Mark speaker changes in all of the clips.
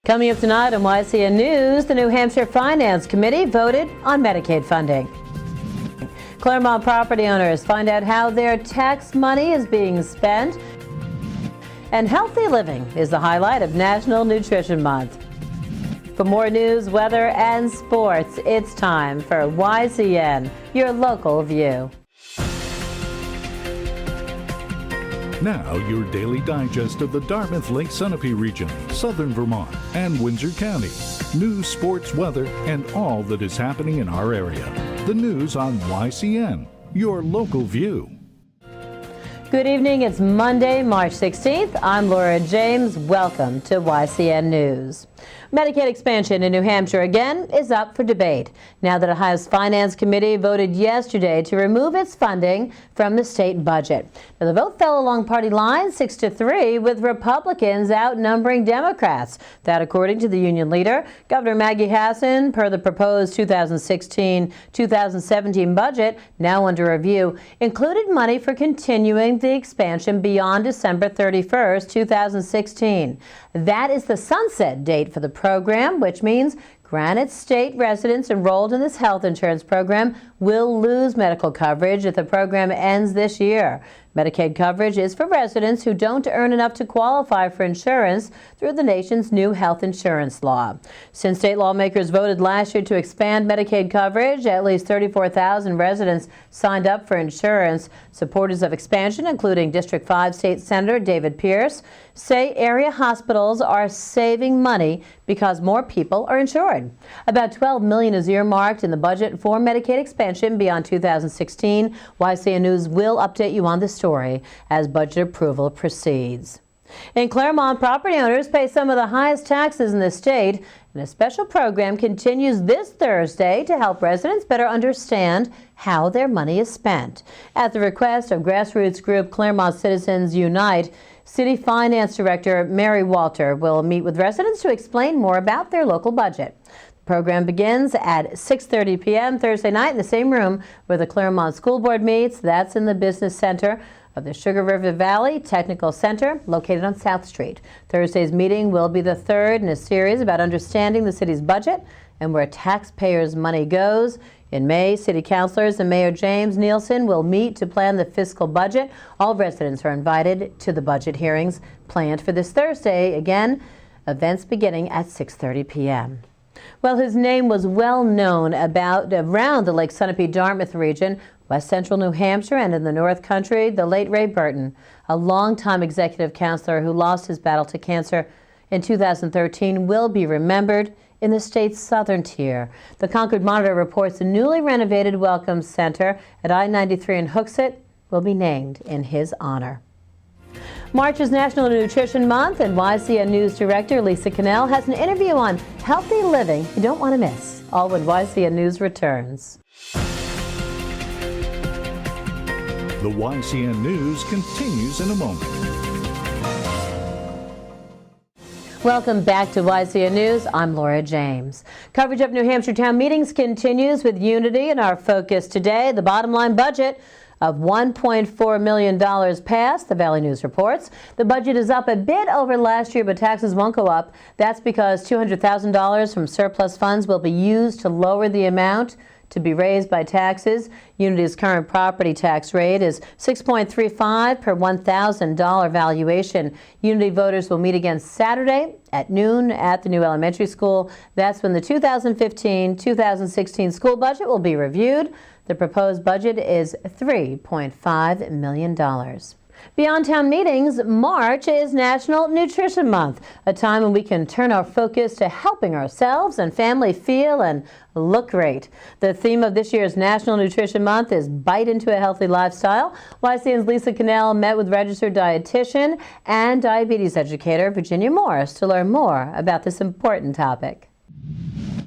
Speaker 1: Coming up tonight on YCN News, the New Hampshire Finance Committee voted on Medicaid funding. Claremont property owners find out how their tax money is being spent. And healthy living is the highlight of National Nutrition Month. For more news, weather, and sports, it's time for YCN, your local view.
Speaker 2: Now, your daily digest of the Dartmouth Lake Sunapee region, southern Vermont, and Windsor County. News, sports, weather, and all that is happening in our area. The news on YCN, your local view.
Speaker 1: Good evening. It's Monday, March 16th. I'm Laura James. Welcome to YCN News. Medicaid expansion in New Hampshire again is up for debate now that Ohio's Finance Committee voted yesterday to remove its funding from the state budget. Now, the vote fell along party lines 6-3, with Republicans outnumbering Democrats. That, according to the union leader, Governor Maggie Hassan, per the proposed 2016-2017 budget, now under review, included money for continuing the expansion beyond December 31st, 2016. That is the sunset date for the program, which means Granite State residents enrolled in this health insurance program will lose medical coverage if the program ends this year. Medicaid coverage is for residents who don't earn enough to qualify for insurance through the nation's new health insurance law. Since state lawmakers voted last year to expand Medicaid coverage, at least 34,000 residents signed up for insurance. Supporters of expansion, including District 5 State Senator David Pierce, say area hospitals are saving money because more people are insured. About $12 million is earmarked in the budget for Medicaid expansion beyond 2016. YCN News will update you on the story as budget approval proceeds. In Claremont, property owners pay some of the highest taxes in the state, and a special program continues this Thursday to help residents better understand how their money is spent. At the request of grassroots group Claremont Citizens Unite, City Finance Director Mary Walter will meet with residents to explain more about their local budget. The program begins at 6:30 p.m. Thursday night in the same room where the Claremont School Board meets. That's in the Business Center of the Sugar River Valley Technical Center, located on South Street. Thursday's meeting will be the third in a series about understanding the city's budget and where taxpayers' money goes. In May, City Councilors and Mayor James Nielsen will meet to plan the fiscal budget. All residents are invited to the budget hearings planned for this Thursday. Again, events beginning at 6:30 p.m. Well, his name was well known around the Lake Sunapee Dartmouth region, West Central New Hampshire, and in the North Country. The late Ray Burton, a longtime executive counselor who lost his battle to cancer in 2013, will be remembered in the state's southern tier. The Concord Monitor reports the newly renovated Welcome Center at I-93 in Hooksett will be named in his honor. March is National Nutrition Month, and YCN News Director Lisa Cannell has an interview on healthy living you don't want to miss. All when YCN News returns.
Speaker 2: The YCN News continues in a moment.
Speaker 1: Welcome back to YCN News. I'm Laura James. Coverage of New Hampshire town meetings continues with unity in our focus today. The bottom line budget of $1.4 million passed, the Valley News reports. The budget is up a bit over last year, but taxes won't go up. That's because $200,000 from surplus funds will be used to lower the amount to be raised by taxes. Unity's current property tax rate is $6.35 per $1,000 valuation. Unity voters will meet again Saturday at noon at the new elementary school. That's when the 2015-2016 school budget will be reviewed. The proposed budget is $3.5 million. Beyond town meetings, March is National Nutrition Month, a time when we can turn our focus to helping ourselves and family feel and look great. The theme of this year's National Nutrition Month is Bite into a Healthy Lifestyle. YCN's Lisa Cannell met with registered dietitian and diabetes educator Virginia Morris to learn more about this important topic.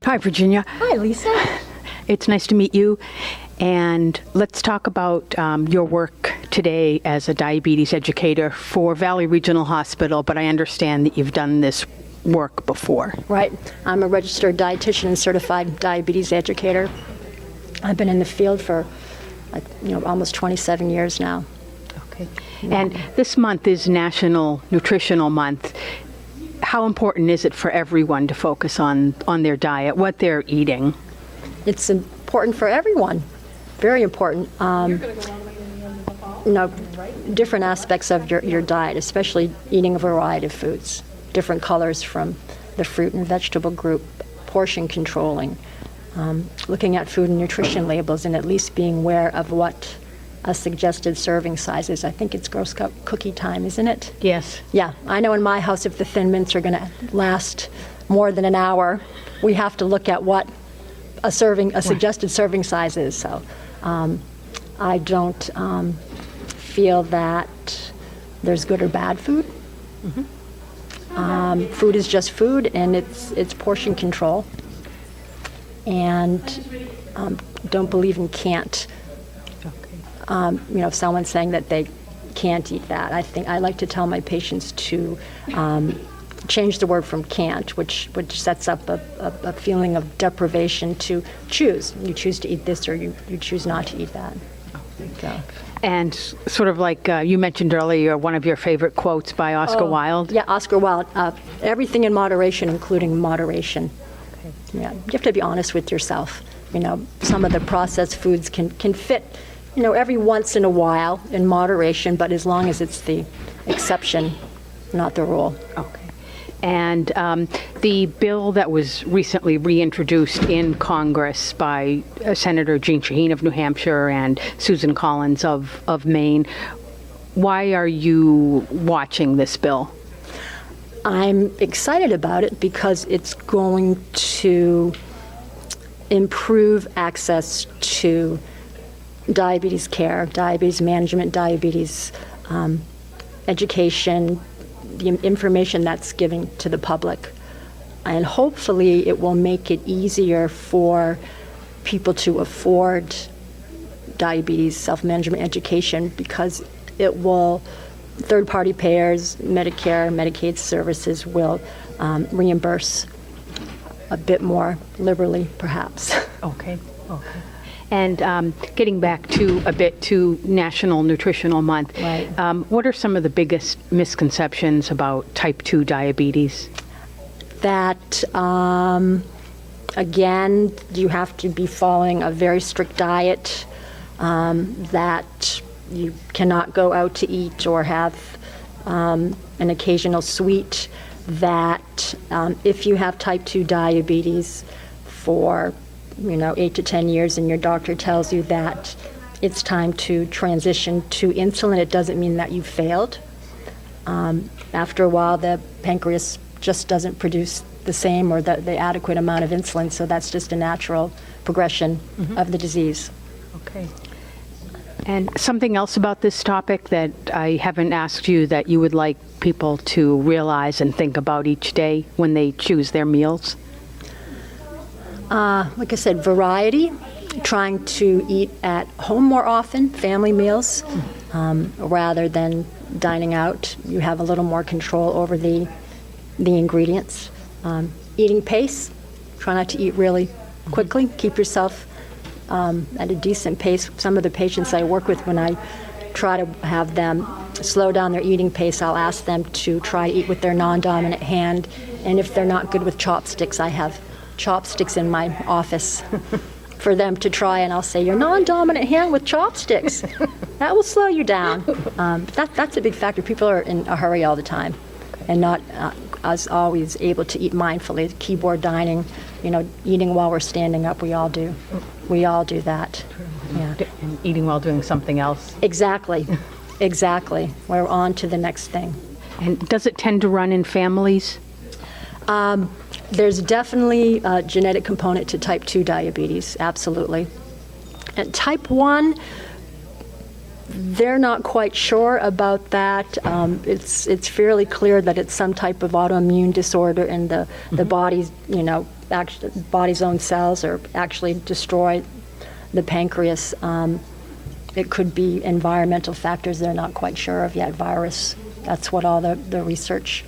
Speaker 3: Hi, Virginia.
Speaker 4: Hi, Lisa.
Speaker 3: It's nice to meet you. And let's talk about your work today as a diabetes educator for Valley Regional Hospital, but I understand that you've done this work before.
Speaker 4: Right. I'm a registered dietitian and certified diabetes educator. I've been in the field for almost 27 years now.
Speaker 3: Okay. And this month is National Nutritional Month. how important is it for everyone to focus on their diet, what they're eating?
Speaker 4: It's important for everyone, very important. Different aspects of your diet, especially eating a variety of foods, different colors from the fruit and vegetable group, portion controlling, looking at food and nutrition labels and at least being aware of what a suggested serving size is. I think it's Girl Scout cookie time, isn't it?
Speaker 3: Yes.
Speaker 4: Yeah, I know in my house if the Thin Mints are going to last more than an hour, we have to look at what a suggested serving size is. So I don't feel that there's good or bad food. Food is just food, and it's portion control. And don't believe in can't. Someone saying that they can't eat that. I like to tell my patients to change the word from can't, which sets up a feeling of deprivation, to choose. You choose to eat this, or you choose not to eat that. So.
Speaker 3: And sort of like you mentioned earlier, one of your favorite quotes by Oscar Wilde.
Speaker 4: Yeah, Oscar Wilde. Everything in moderation, including moderation. Okay. Yeah, you have to be honest with yourself. Some of the processed foods can fit, every once in a while in moderation, but as long as it's the exception, not the rule.
Speaker 3: Okay. And the bill that was recently reintroduced in Congress by Senator Jean Shaheen of New Hampshire and Susan Collins of Maine, why are you watching this bill?
Speaker 4: I'm excited about it because it's going to improve access to diabetes care, diabetes management, diabetes education, the information that's given to the public. And hopefully it will make it easier for people to afford diabetes self-management education, because it will, third-party payers, Medicare, Medicaid services will reimburse a bit more liberally, perhaps.
Speaker 3: Okay. And getting back to National Nutritional Month,
Speaker 4: right.
Speaker 3: What are some of the biggest misconceptions about type 2 diabetes?
Speaker 4: That, again, you have to be following a very strict diet, that you cannot go out to eat or have an occasional sweet, that if you have type 2 diabetes for 8 to 10 years and your doctor tells you that it's time to transition to insulin, it doesn't mean that you've failed. After a while, the pancreas just doesn't produce the same or the adequate amount of insulin, so that's just a natural progression of the disease.
Speaker 3: Okay. And something else about this topic that I haven't asked you that you would like people to realize and think about each day when they choose their meals?
Speaker 4: Like I said, variety, trying to eat at home more often, family meals, rather than dining out. You have a little more control over the ingredients. Eating pace, try not to eat really quickly. Keep yourself at a decent pace. Some of the patients I work with, when I try to have them slow down their eating pace, I'll ask them to try to eat with their non-dominant hand. And if they're not good with chopsticks, I have chopsticks in my office for them to try, and I'll say, your non-dominant hand with chopsticks, that will slow you down. That's a big factor. People are in a hurry all the time and not as always able to eat mindfully. Keyboard dining, eating while we're standing up, we all do that. Yeah.
Speaker 3: And eating while doing something else.
Speaker 4: Exactly. We're on to the next thing.
Speaker 3: And does it tend to run in families?
Speaker 4: There's definitely a genetic component to type 2 diabetes, absolutely. And type 1, they're not quite sure about that. It's fairly clear that it's some type of autoimmune disorder, and the body's, body's own cells are actually destroy the pancreas. It could be environmental factors they're not quite sure of yet, virus. That's what all the research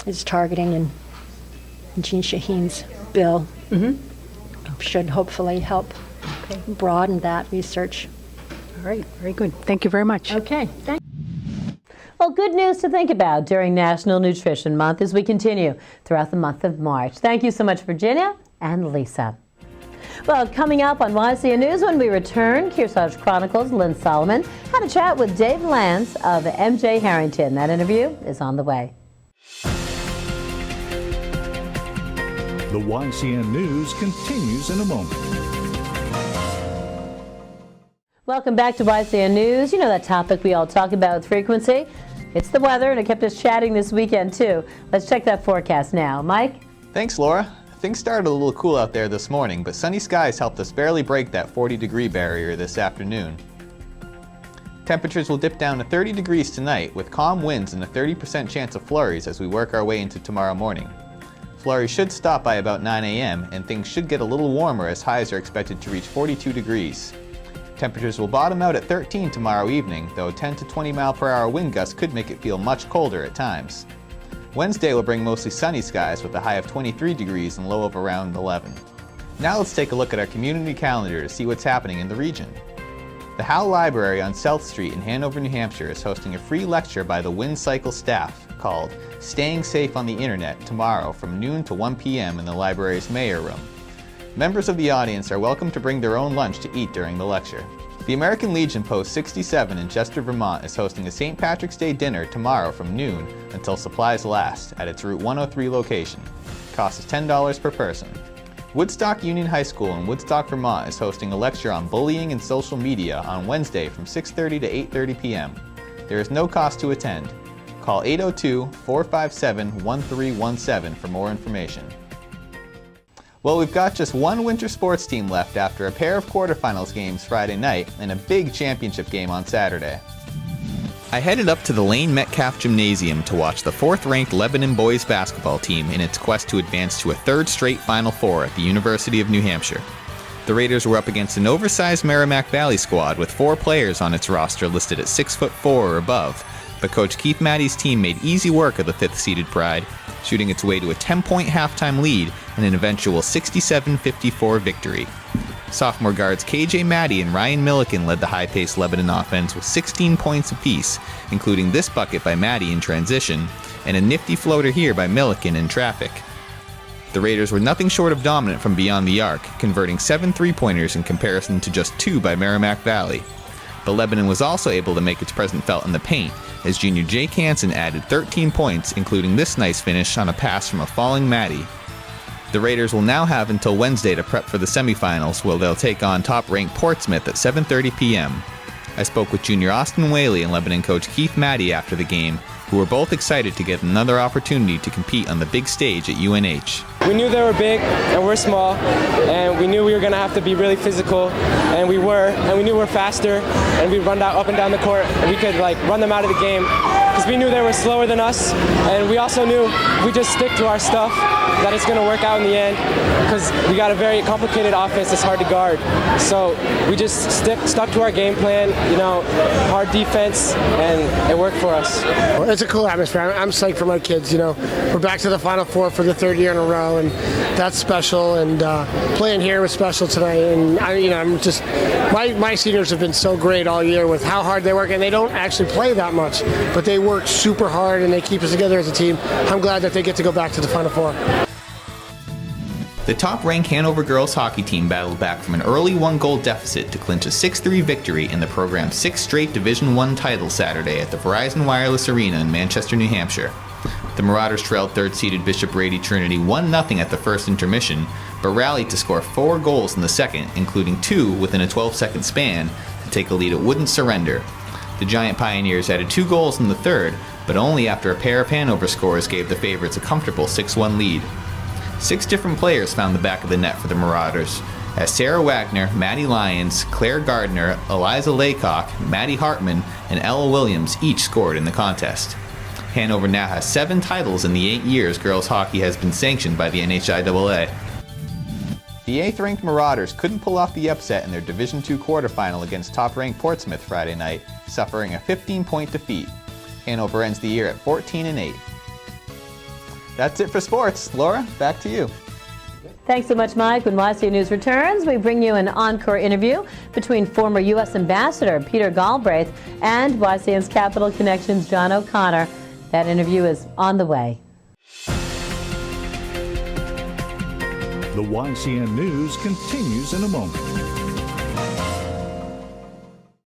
Speaker 4: is targeting, and Jean Shaheen's bill should hopefully help broaden that research.
Speaker 3: All right, very good. Thank you very much.
Speaker 4: Okay, thank you.
Speaker 1: Well, good news to think about during National Nutrition Month as we continue throughout the month of March. Thank you so much, Virginia and Lisa. Well, coming up on YCN News when we return, Kearsarge Chronicles' Lynn Solomon had a chat with Dave Lance of MJ Harrington. That interview is on the way.
Speaker 2: The YCN News continues in a moment.
Speaker 1: Welcome back to YCN News. You know that topic we all talk about with frequency? It's the weather, and it kept us chatting this weekend, too. Let's check that forecast now. Mike?
Speaker 5: Thanks, Laura. Things started a little cool out there this morning, but sunny skies helped us barely break that 40-degree barrier this afternoon. Temperatures will dip down to 30 degrees tonight, with calm winds and a 30% chance of flurries as we work our way into tomorrow morning. Flurries should stop by about 9 a.m., and things should get a little warmer as highs are expected to reach 42 degrees. Temperatures will bottom out at 13 tomorrow evening, though 10 to 20 mile-per-hour wind gusts could make it feel much colder at times. Wednesday will bring mostly sunny skies with a high of 23 degrees and low of around 11. Now let's take a look at our community calendar to see what's happening in the region. The Howe Library on South Street in Hanover, New Hampshire is hosting a free lecture by the Wind Cycle staff called Staying Safe on the Internet tomorrow from noon to 1 p.m. in the library's Mayor Room. Members of the audience are welcome to bring their own lunch to eat during the lecture. The American Legion Post 67 in Chester, Vermont is hosting a St. Patrick's Day dinner tomorrow from noon until supplies last at its Route 103 location. Cost is $10 per person. Woodstock Union High School in Woodstock, Vermont is hosting a lecture on bullying and social media on Wednesday from 6:30 to 8:30 p.m. There is no cost to attend. Call 802-457-1317 for more information. Well, we've got just one winter sports team left after a pair of quarterfinals games Friday night and a big championship game on Saturday. I headed up to the Lane Metcalf Gymnasium to watch the 4th-ranked Lebanon boys basketball team in its quest to advance to a 3rd straight Final Four at the University of New Hampshire. The Raiders were up against an oversized Merrimack Valley squad with 4 players on its roster listed at 6'4" or above, but Coach Keith Maddie's team made easy work of the 5th-seeded Pride, shooting its way to a 10-point halftime lead and an eventual 67-54 victory. Sophomore guards KJ Maddie and Ryan Milliken led the high-paced Lebanon offense with 16 points apiece, including this bucket by Maddie in transition, and a nifty floater here by Milliken in traffic. The Raiders were nothing short of dominant from beyond the arc, converting 7 3-pointers in comparison to just 2 by Merrimack Valley. But Lebanon was also able to make its presence felt in the paint, as junior Jake Hansen added 13 points, including this nice finish on a pass from a falling Maddie. The Raiders will now have until Wednesday to prep for the semifinals, where they'll take on top-ranked Portsmouth at 7:30 p.m. I spoke with junior Austin Whaley and Lebanon coach Keith Maddie after the game, who were both excited to get another opportunity to compete on the big stage at UNH.
Speaker 6: We knew they were big and we're small, and we knew we were going to have to be really physical, and we were, and we knew we were faster, and we'd run down, up and down the court, and we could run them out of the game, because we knew they were slower than us, and we also knew if we just stick to our stuff that it's going to work out in the end, because we got a very complicated offense that's hard to guard. So we just stuck to our game plan, hard defense, and it worked for us.
Speaker 7: It's a cool atmosphere. I'm psyched for my kids. We're back to the Final Four for the 3rd year in a row, and that's special. And playing here was special tonight. And I'm just my seniors have been so great all year with how hard they work, and they don't actually play that much, but they work super hard and they keep us together as a team. I'm glad that they get to go back to the Final Four.
Speaker 5: The top-ranked Hanover girls hockey team battled back from an early 1-goal deficit to clinch a 6-3 victory in the program's 6th straight Division I title Saturday at the Verizon Wireless Arena in Manchester, New Hampshire. The Marauders trailed 3rd-seeded Bishop Brady Trinity 1-0 at the first intermission, but rallied to score 4 goals in the second, including 2 within a 12-second span, to take a lead it wouldn't surrender. The Giant Pioneers added 2 goals in the third, but only after a pair of Hanover scores gave the favorites a comfortable 6-1 lead. 6 different players found the back of the net for the Marauders, as Sarah Wagner, Maddie Lyons, Claire Gardner, Eliza Laycock, Maddie Hartman, and Ella Williams each scored in the contest. Hanover now has 7 titles in the 8 years girls hockey has been sanctioned by the NHIAA. The 8th-ranked Marauders couldn't pull off the upset in their Division II quarterfinal against top-ranked Portsmouth Friday night, suffering a 15-point defeat. Hanover ends the year at 14-8. That's it for sports. Laura, back to you.
Speaker 1: Thanks so much, Mike. When YCN News returns, we bring you an encore interview between former U.S. Ambassador Peter Galbraith and YCN's Capital Connections' John O'Connor. That interview is on the way.
Speaker 2: The YCN News continues in a moment.